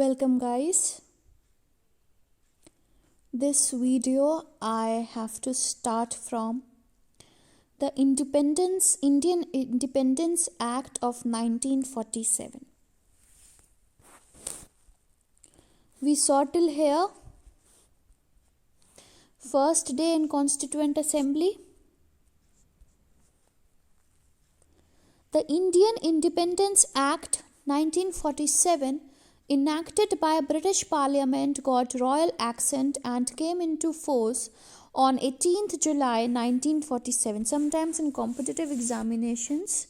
Welcome guys. This video I have to start from the Indian Independence Act of 1947. We saw till here first day in Constituent Assembly. The Indian Independence Act 1947, enacted by British Parliament, got royal assent and came into force on 18th July 1947. Sometimes in competitive examinations,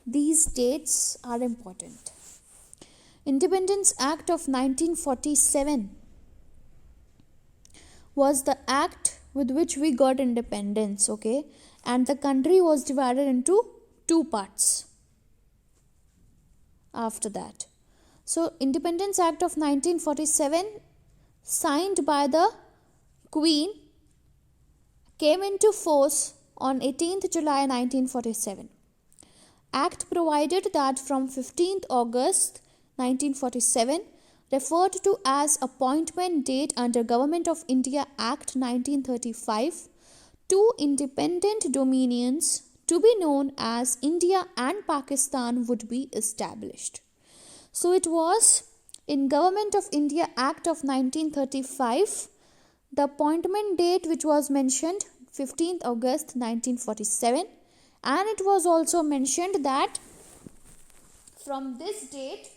these dates are important. Independence Act of 1947 was the act with which we got independence, okay? And the country was divided into two parts after that. So, Independence Act of 1947, signed by the Queen, came into force on 18th July 1947. Act provided that from 15th August 1947, referred to as Appointment Date under Government of India Act 1935, two independent dominions to be known as India and Pakistan would be established. So it was in Government of India Act of 1935, the appointment date which was mentioned 15th August 1947, and it was also mentioned that from this date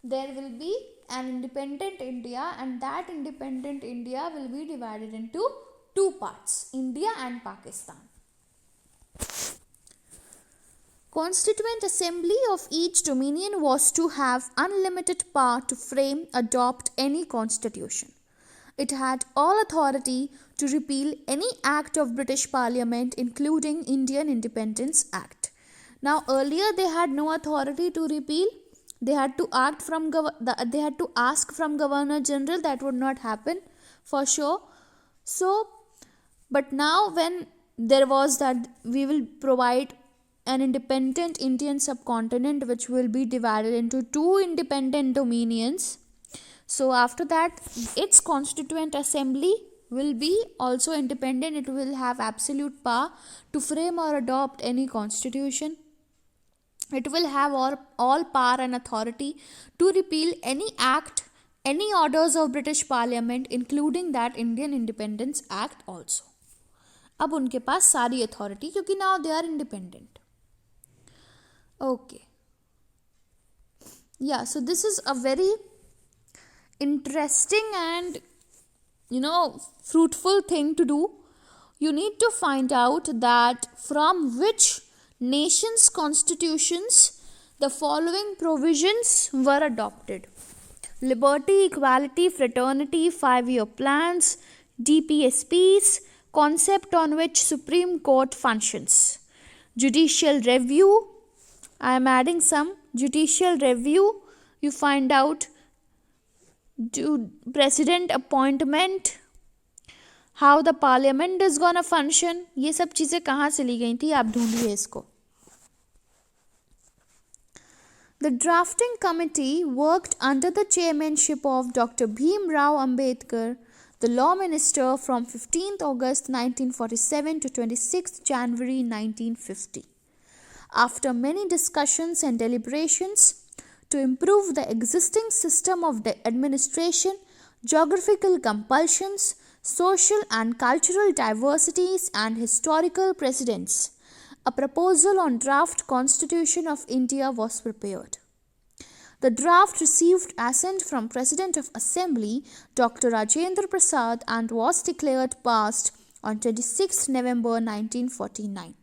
there will be an independent India, and that independent India will be divided into two parts, India and Pakistan. Constituent Assembly of each dominion was to have unlimited power to frame, adopt any constitution. It had all authority to repeal any act of British Parliament, including Indian Independence Act. Now, earlier they had no authority to repeal. They had to ask from Governor General. That would not happen for sure. So, but now when there was that we will provide an independent Indian subcontinent which will be divided into two independent dominions. So after that, its Constituent Assembly will be also independent. It will have absolute power to frame or adopt any constitution. It will have all power and authority to repeal any act, any orders of British Parliament, including that Indian Independence Act also. अब उनके पास सारी authority, क्योंकि now they are independent. Okay. Yeah, so this is a very interesting and fruitful thing to do. You need to find out that from which nation's constitutions the following provisions were adopted: liberty, equality, fraternity, 5-year plans, DPSPs, concept on which Supreme Court functions, judicial review. I am adding some judicial review. You find out president appointment, how the parliament is gonna function. ये सब चीज़ें कहाँ से ली गई थी, आप ढूंढिए इसको. The drafting committee worked under the chairmanship of Dr. Bhim Rao Ambedkar, the law minister, from 15th August 1947 to 26th January 1950. After many discussions and deliberations to improve the existing system of administration, geographical compulsions, social and cultural diversities, and historical precedents, a proposal on draft Constitution of India was prepared. The draft received assent from President of Assembly Dr. Rajendra Prasad and was declared passed on 26 November 1949.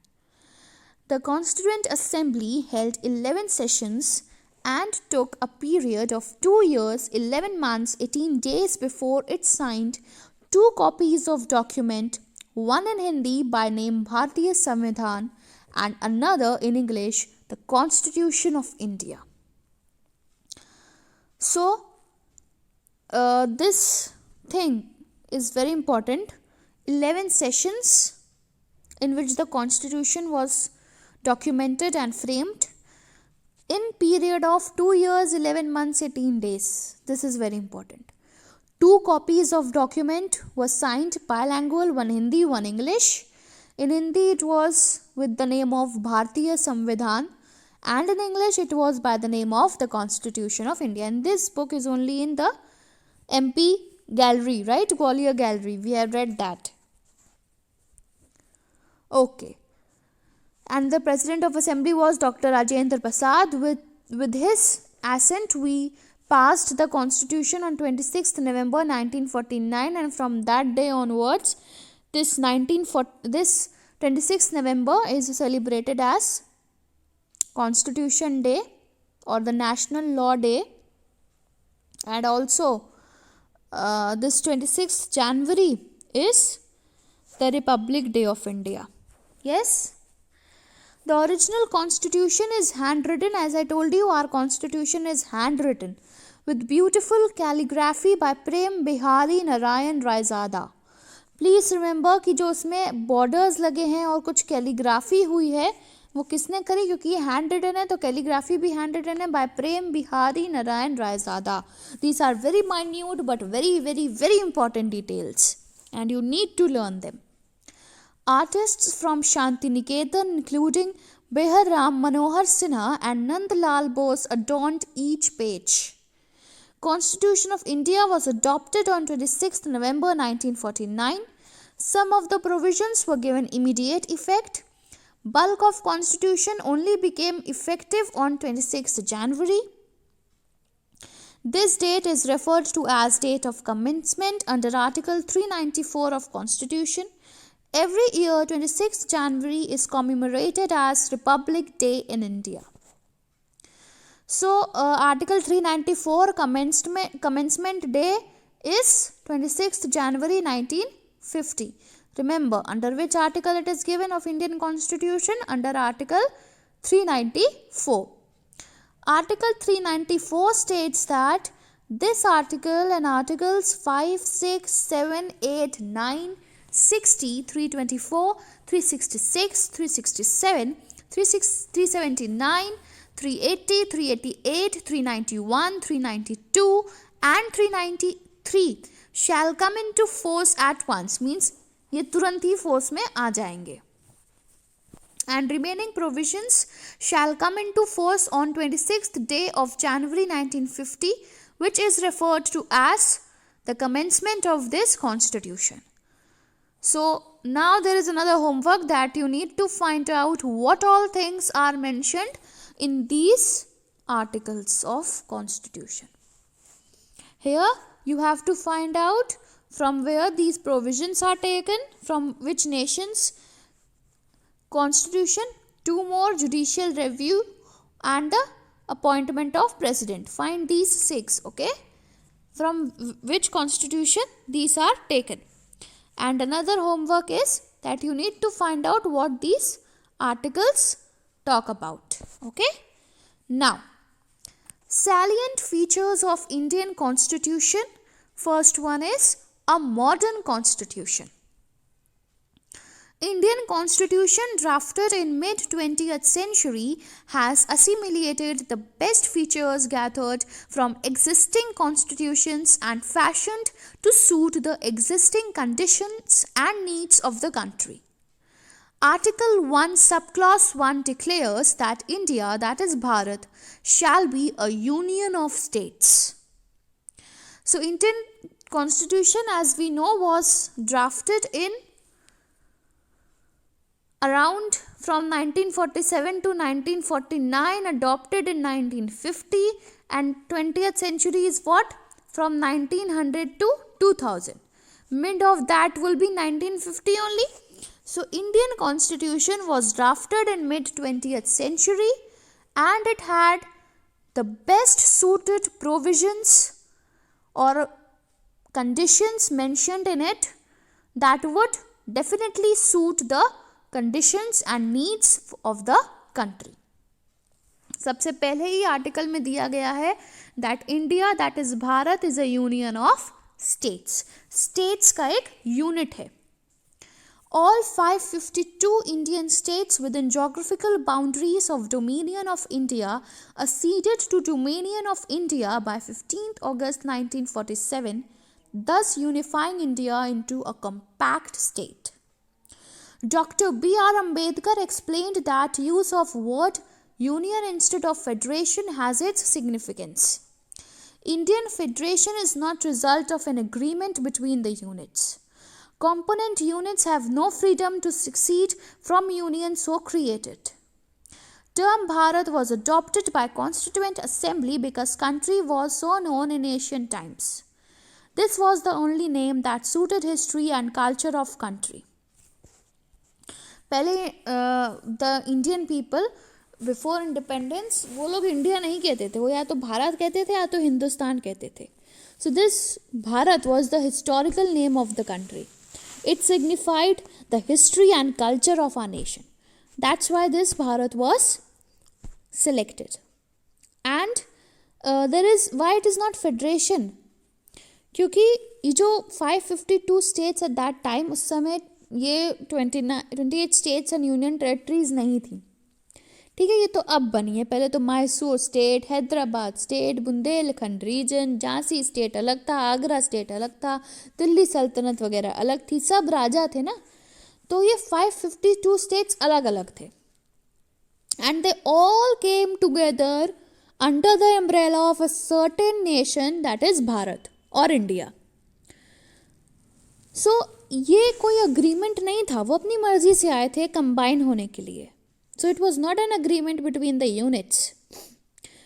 The Constituent Assembly held 11 sessions and took a period of 2 years, 11 months, 18 days before it signed two copies of document, one in Hindi by name Bharatiya Samvidhan and another in English, the Constitution of India. So, this thing is very important. 11 sessions in which the Constitution was documented and framed. in period of 2 years 11 months 18 days. This is very important. 2 copies of document was signed bilingual, one Hindi, one English. In Hindi it was with the name of Bharatiya Samvidhan, and in English it was by the name of the Constitution of India. And this book is only in the MP gallery, right? Gwalior gallery. We have read that. Okay. And the President of Assembly was Dr. Rajendra Prasad. With his assent, we passed the Constitution on 26th November 1949, and from that day onwards, this 26th November is celebrated as Constitution Day or the National Law Day. And also, this 26th January is the Republic Day of India. Yes? The original Constitution is handwritten. As I told you, our Constitution is handwritten with beautiful calligraphy by Prem Bihari Narayan Raizada. Please remember कि जो उसमें borders लगे हैं और कुछ calligraphy हुई है, वो किसने करी? क्योंकि ये हैंड रिटन है तो कैलीग्राफी भी हैंड रिटन है by Prem Bihari Narayan Raizada. These are very minute but very very very important details and you need to learn them. Artists from Shanti Niketan including Behar Ram Manohar Sinha and Nandlal Bose adorned each page. Constitution of India was adopted on 26th November 1949. Some of the provisions were given immediate effect. Bulk of Constitution only became effective on 26th January. This date is referred to as date of commencement under Article 394 of Constitution. Every year 26th January is commemorated as Republic Day in India. So Article 394 commencement day is 26th January 1950. Remember, under which article it is given of Indian Constitution? Under Article 394. Article 394 states that this article and Articles 5, 6, 7, 8, 9, 60, 324, 366, 367, 379, 380, 388, 391, 392 and 393 shall come into force at once. Means ये तुरंत ही force में आ जाएंगे. And remaining provisions shall come into force on 26th day of January 1950, which is referred to as the commencement of this Constitution. So now there is another homework that you need to find out what all things are mentioned in these articles of Constitution. Here you have to find out from where these provisions are taken, from which nation's Constitution, 2 more judicial review and the appointment of president. Find these 6, okay? From which Constitution these are taken. And another homework is that you need to find out what these articles talk about. Okay? Now, salient features of Indian Constitution. First one is a modern Constitution. Indian Constitution drafted in mid-20th century has assimilated the best features gathered from existing constitutions and fashioned to suit the existing conditions and needs of the country. Article 1 subclause 1 declares that India, that is Bharat, shall be a union of states. So Indian Constitution, as we know, was drafted in around from 1947 to 1949, adopted in 1950, and 20th century is what? From 1900 to 2000. Mid of that will be 1950 only. So Indian Constitution was drafted in mid 20th century and it had the best suited provisions or conditions mentioned in it that would definitely suit the conditions and needs of the country. सबसे पहले ही article में दिया गया है that India, that is Bharat, is a union of states. States का एक unit है. All 552 Indian states within geographical boundaries of Dominion of India acceded to Dominion of India by 15th August 1947, thus unifying India into a compact state. Dr. B.R. Ambedkar explained that use of word union instead of federation has its significance. Indian federation is not result of an agreement between the units. Component units have no freedom to secede from union so created. Term Bharat was adopted by Constituent Assembly because country was so known in ancient times. This was the only name that suited history and culture of country. पहले the Indian people before independence वो लोग India नहीं कहते थे, वो या तो भारत कहते थे या तो हिंदुस्तान कहते थे. So this Bharat was the historical name of the country. It signified the history and culture of our nation. That's why this Bharat was selected. And why it is not federation? क्योंकि ये जो 552 states at that time, उस समय ये 28 states and union territories नहीं थी. ठीक है, ये तो अब बनी है. पहले तो Mysore state, Hyderabad state, Bundelkhand region, Jhansi state अलग था, आगरा स्टेट अलग था, दिल्ली सल्तनत वगैरह अलग थी, सब राजा थे ना. तो ये 552 स्टेट्स अलग अलग थे. And they all came together under the umbrella of a certain nation, that is Bharat और इंडिया. सो ये कोई अग्रीमेंट नहीं था, वो अपनी मर्जी से आए थे कंबाइन होने के लिए. So it was not an agreement between the units.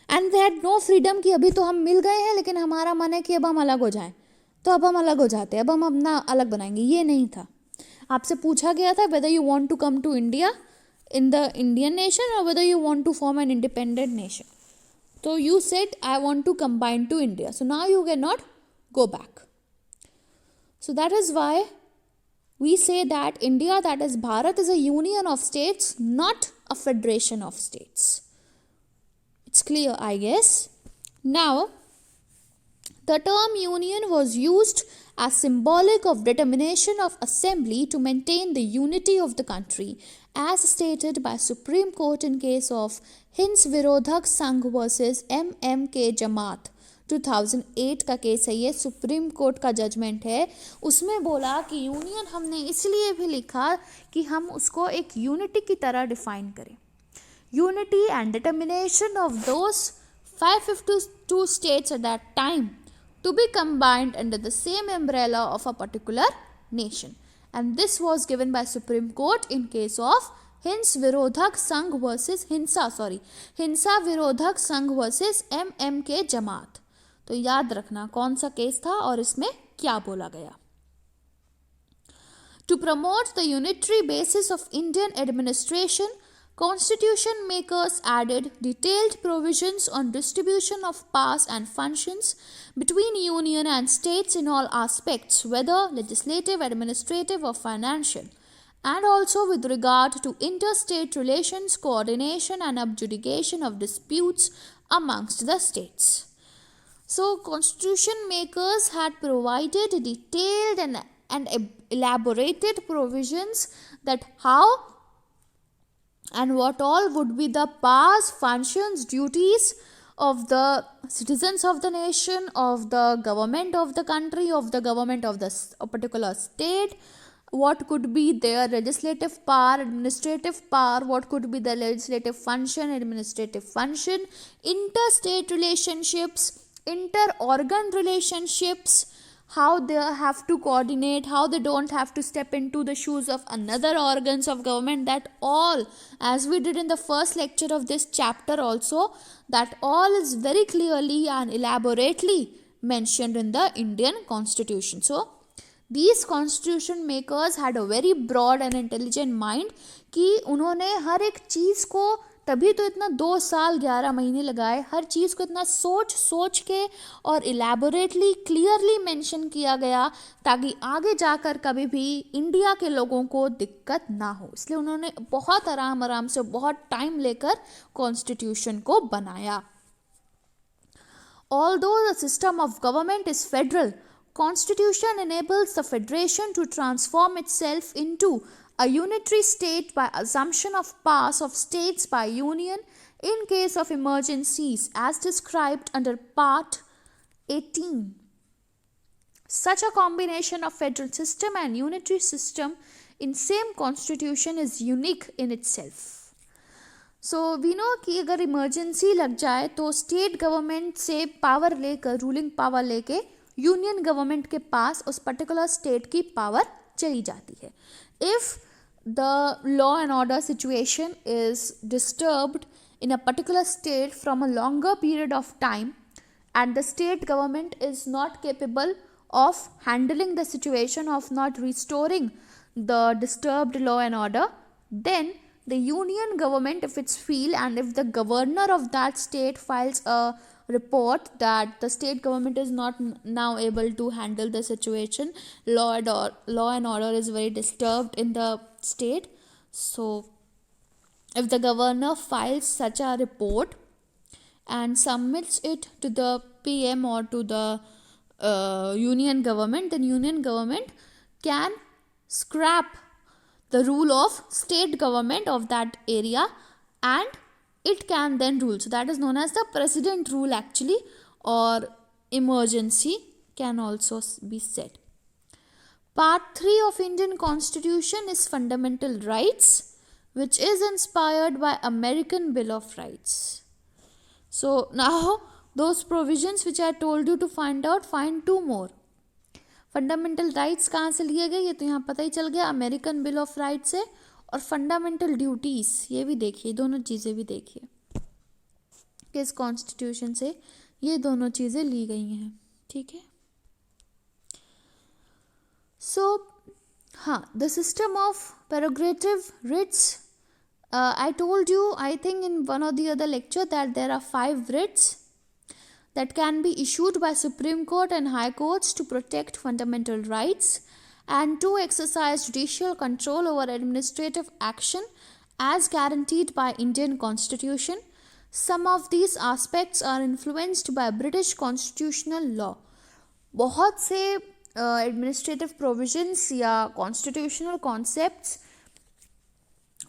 And they had no freedom कि अभी तो हम मिल गए हैं लेकिन हमारा मन है कि अब हम अलग हो जाएं, तो अब हम अलग हो जाते हैं, अब हम अपना अलग बनाएंगे. ये नहीं था. आपसे पूछा गया था whether you want to come to India in the Indian nation or whether you want to form an independent nation. So you said I want to combine to India. So now you cannot go back. So that is why we say that India, that is Bharat, is a union of states, not a federation of states. It's clear, I guess. Now, the term union was used as symbolic of determination of assembly to maintain the unity of the country, as stated by Supreme Court in case of Hinds Virodhak Sangh versus MMK Jamaat. 2008 का case है ये, supreme court का judgement है. उसमें बोला कि union हमने इसलिए भी लिखा कि हम उसको एक यूनिटी की तरह डिफाइन करें. Unity and determination of those 552 states at that time to be combined under the same umbrella of a particular nation. And this was given by Supreme Court in case of Hinds Virodhak Sangh versus Hinsa Virodhak Sangh versus MMK Jamaat. तो याद रखना कौन सा case था और इसमें क्या बोला गया. To promote the unitary basis of Indian administration, Constitution makers added detailed provisions on distribution of powers and functions between union and states in all aspects, whether legislative, administrative or financial, and also with regard to interstate relations, coordination and adjudication of disputes amongst the states. So, constitution makers had provided detailed and elaborated provisions that how and what all would be the powers, functions, duties of the citizens of the nation, of the government of the country, of the government of the a particular state, what could be their legislative power, administrative power, what could be the legislative function, administrative function, interstate relationships, inter-organ relationships, how they have to coordinate, how they don't have to step into the shoes of another organs of government. That all, as we did in the first lecture of this chapter also, that all is very clearly and elaborately mentioned in the Indian Constitution. So, these constitution makers had a very broad and intelligent mind कि उन्होंने हर एक चीज़ को, तभी तो इतना 2 साल 11 महीने लगाए, हर चीज़ को इतना सोच के और इलेबोरेटली क्लियरली मेंशन किया गया ताकि आगे जाकर कभी भी इंडिया के लोगों को दिक्कत ना हो. इसलिए उन्होंने बहुत आराम से बहुत टाइम लेकर कॉन्स्टिट्यूशन को बनाया. Although the system of government is federal, Constitution enables the federation to transform itself into a unitary state by assumption of powers of states by union in case of emergencies as described under Part 18. Such a combination of federal system and unitary system in same constitution is unique in itself. So we know कि अगर emergency लग जाए तो state government से power लेकर, ruling power लेके union government के पास उस पर्टिकुलर स्टेट की पावर चली जाती है. If the law and order situation is disturbed in a particular state from a longer period of time and the state government is not capable of handling the situation, of not restoring the disturbed law and order, then the union government, if it's feel and if the governor of that state files a report that the state government is not now able to handle the situation, law and order is very disturbed in the state. So if the governor files such a report and submits it to the PM or to the union government, then union government can scrap the rule of state government of that area and it can then rule. So that is known as the president rule actually, or emergency can also be said. Part 3 of Indian Constitution is fundamental rights, which is inspired by American Bill of Rights. So now those provisions which I told you to find out, find two more. Fundamental rights कहाँ से लिए गए ये तो यहाँ पता ही चल गया, अमेरिकन बिल ऑफ राइट्स से. और फंडामेंटल ड्यूटीज ये भी देखिए, दोनों चीज़ें भी देखिए किस कॉन्स्टिट्यूशन से ये दोनों चीज़ें ली गई हैं. ठीक है. सो हाँ, the system of prerogative writs. I told you, I think in one or the other lecture, that there are 5 writs that can be issued by Supreme Court and High Courts to protect fundamental rights and to exercise judicial control over administrative action as guaranteed by Indian Constitution. Some of these aspects are influenced by British constitutional law. बहुत से administrative provisions या constitutional concepts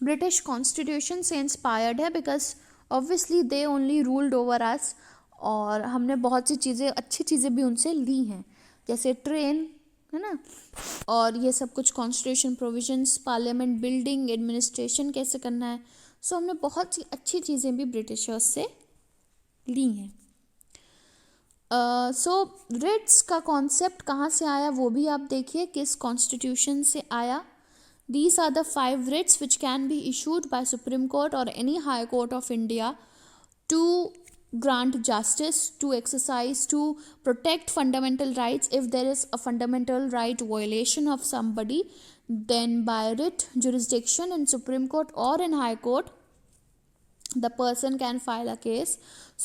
British constitution से inspired है, because obviously they only ruled over us, और हमने बहुत सी चीज़ें, अच्छी चीज़ें भी उनसे ली हैं, जैसे ट्रेन है ना, और ये सब कुछ constitution provisions, parliament building, administration कैसे करना है. सो हमने बहुत सी अच्छी चीज़ें भी ब्रिटिशर्स से ली हैं. सो रिट्स का कॉन्सेप्ट कहाँ से आया वो भी आप देखिए, किस कॉन्स्टिट्यूशन से आया. These are the 5 writs which can be issued by Supreme Court or any High Court of India to grant justice, to exercise, to protect fundamental rights. If there is a fundamental right violation of somebody, then by writ jurisdiction in Supreme Court or in High Court, the person can file a case.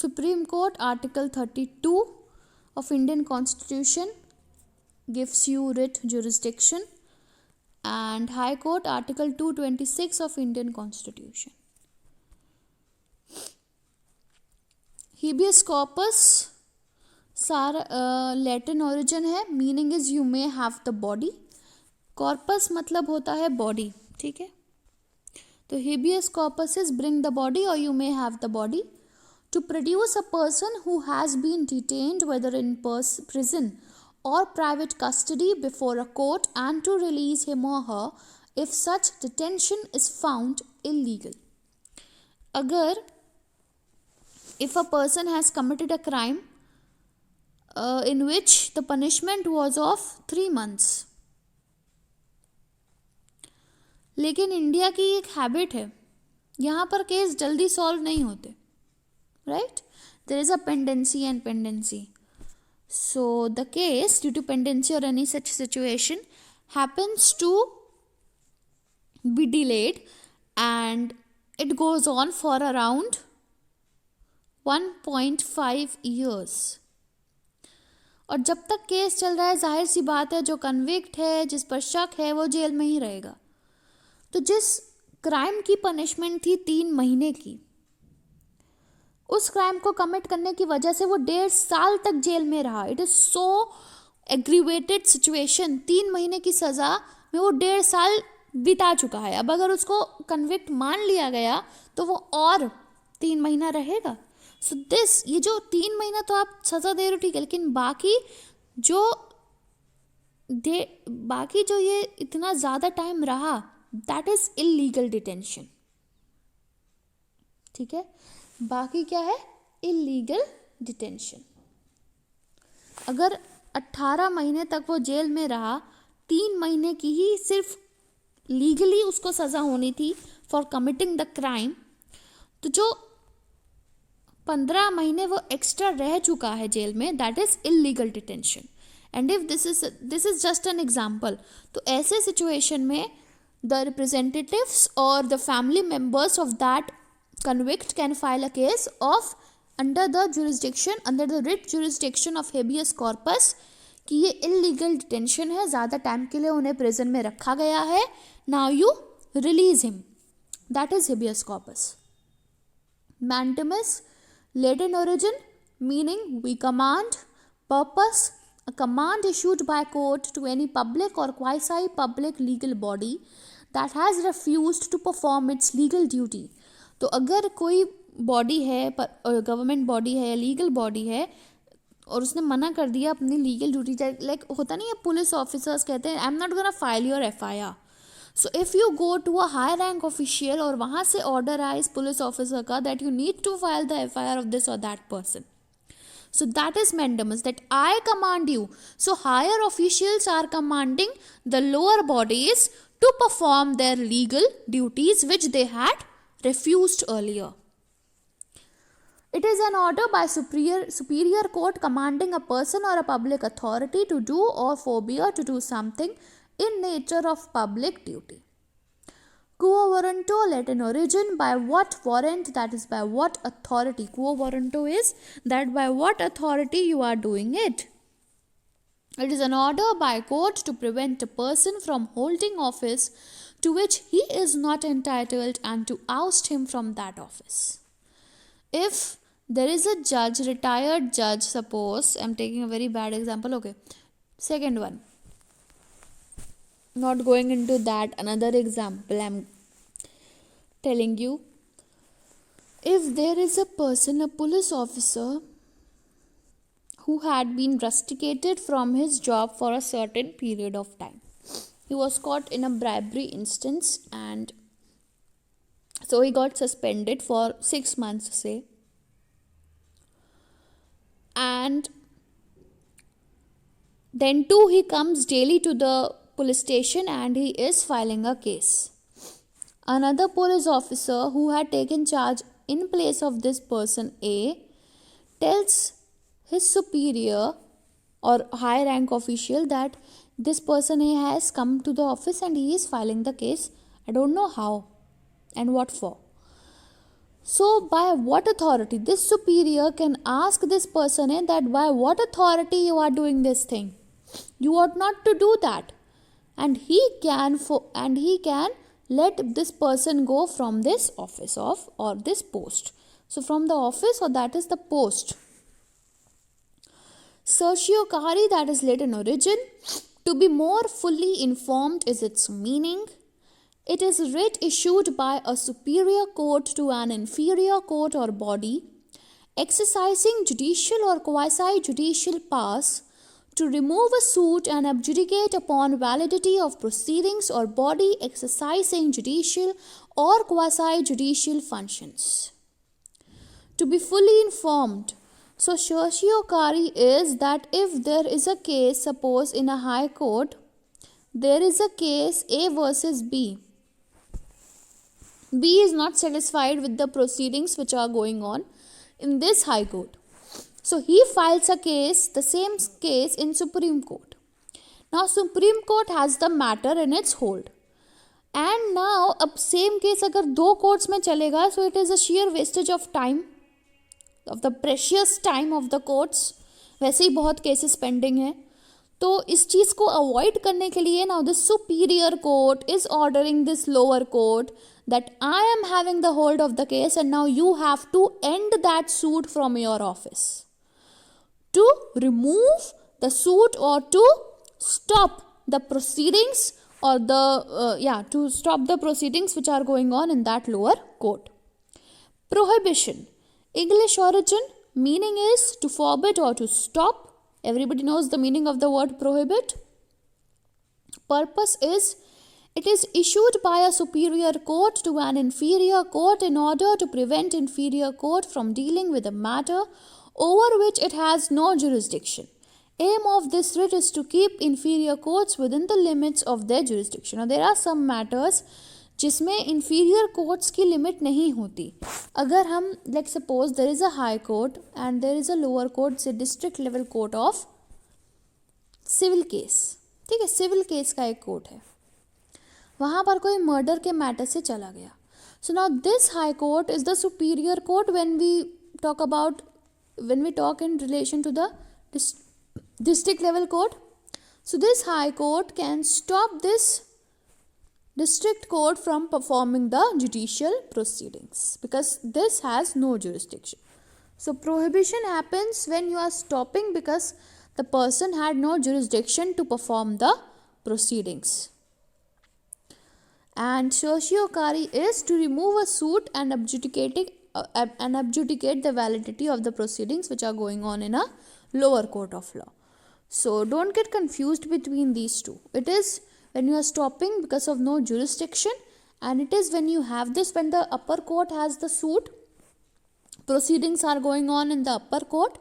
Supreme Court, Article 32 of Indian Constitution gives you writ jurisdiction, and High Court, Article 226 of Indian Constitution. Habeas corpus सारा Latin origin है, meaning is you may have the body. Corpus मतलब होता है body. ठीक है. तो habeas corpus is bring the body or you may have the body. To produce a person who has been detained whether in prison or private custody before a court and to release him or her if such detention is found illegal. Agar if a person has committed a crime in which the punishment was of 3 months, लेकिन India की एक habit है, यहाँ पर case जल्दी solve नहीं होते, right. There is a pendency and pendency. So the case, due to pendency or any such situation, happens to be delayed and it goes on for around 1.5 years. और जब तक case चल रहा है, जाहिर सी बात है, जो कन्विक्ट है, जिस पर शक है, वो जेल में ही रहेगा. तो जिस क्राइम की पनिशमेंट थी 3 महीने की, उस क्राइम को कमिट करने की वजह से वो 1.5 साल तक जेल में रहा. It is so aggravated situation, 3 महीने की सज़ा में वो 1.5 साल बिता चुका है. अब अगर उसको कन्विक्ट मान लिया गया तो वो और 3 महीना रहेगा. सो दिस, ये जो 3 महीना तो आप सज़ा दे रहे हो ठीक है, लेकिन बाकी जो ये इतना ज़्यादा टाइम रहा, दैट इज़ इलीगल डिटेंशन. ठीक है, बाकी क्या है? Illegal detention. अगर 18 महीने तक वो जेल में रहा, 3 महीने की ही सिर्फ लीगली उसको सज़ा होनी थी फॉर कमिटिंग द क्राइम, तो जो 15 महीने वो एक्स्ट्रा रह चुका है जेल में, that is illegal detention. And if this is just an example, तो ऐसे सिचुएशन में द रिप्रेजेंटेटिव्स और the family members of that convict can file a case of under the writ jurisdiction of habeas corpus कि ये illegal detention है, ज़्यादा time के लिए उन्हें प्रिजन में रखा गया है, now you release him, that is habeas corpus. Mandamus, late in origin, meaning we command, purpose, a command issued by court to any public or quasi-public legal body that has refused to perform its legal duty. तो अगर कोई body है, government body है या legal body है, और उसने मना कर दिया अपनी लीगल ड्यूटी, लाइक होता नहीं है, पुलिस ऑफिसर्स कहते हैं I am not gonna file your FIR. So if you go to a high rank official और वहाँ से ऑर्डर आए इस पुलिस ऑफिसर का that you need to file the FIR of this और that person, so that is mandamus, that I command you. So higher officials are commanding the lower bodies to perform their legal duties which they had refused earlier. It is an order by superior court commanding a person or a public authority to do or forbear to do something in nature of public duty. Quo warranto, let in origin, by what warrant, that is by what authority. Quo warranto is that by what authority you are doing it. It is an order by court to prevent a person from holding office to which he is not entitled and to oust him from that office. If there is a judge, retired judge, suppose, I am taking a very bad example, okay. Second one, not going into that, another example I am telling you. If there is a person, a police officer, who had been rusticated from his job for a certain period of time. He was caught in a bribery instance and so he got suspended for 6 months, say. And then too he comes daily to the police station and he is filing a case. Another police officer who had taken charge in place of this person A tells his superior or high rank official that this person A has come to the office and he is filing the case. I don't know how and what for. So by what authority? This superior can ask this person A that by what authority you are doing this thing. You ought not to do that. And he can let this person go from this office or this post. So from the office, or that is the post. Certiorari, that is late in origin. To be more fully informed is its meaning. It is writ issued by a superior court to an inferior court or body exercising judicial or quasi-judicial powers to remove a suit and adjudicate upon validity of proceedings or body exercising judicial or quasi-judicial functions. To be fully informed. So certiorari is that if there is a case, suppose in a high court, there is a case A versus B. B is not satisfied with the proceedings which are going on in this high court. So he files a case, the same case in Supreme Court. Now Supreme Court has the matter in its hold. And now अब same case अगर 2 courts में चलेगा, so it is a sheer wastage of time, of the precious time of the courts. वैसे ही बहुत cases pending हैं, तो इस चीज़ को अवॉइड करने के लिए now the superior court is ordering this lower court that I am having the hold of the case and now you have to end that suit from your office to remove the suit or to stop the proceedings or to stop the proceedings which are going on in that lower court. Prohibition. English origin, meaning is to forbid or to stop. Everybody knows the meaning of the word prohibit. Purpose is, it is issued by a superior court to an inferior court in order to prevent inferior court from dealing with a matter over which it has no jurisdiction. Aim of this writ is to keep inferior courts within the limits of their jurisdiction. Now there are some matters जिसमें inferior courts की limit नहीं होती. अगर हम like suppose there is a high court and there is a lower court, say district level court of civil case, ठीक है, civil case का एक court है, वहाँ पर कोई murder के matter से चला गया. So now this high court is the superior court when we talk in relation to the district level court. So this high court can stop this district court from performing the judicial proceedings because this has no jurisdiction. So prohibition happens when you are stopping because the person had no jurisdiction to perform the proceedings. And certiorari is to remove a suit and adjudicate the validity of the proceedings which are going on in a lower court of law. So don't get confused between these two. It is when you are stopping because of no jurisdiction, and it is when you have this, when the upper court has the suit, proceedings are going on in the upper court,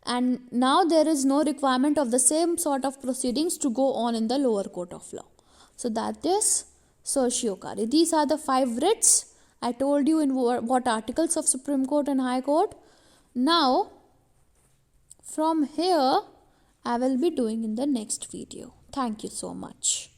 and now there is no requirement of the same sort of proceedings to go on in the lower court of law. So that is certiorari. These are the 5 writs I told you in what articles of Supreme Court and High Court. Now from here I will be doing in the next video. Thank you so much.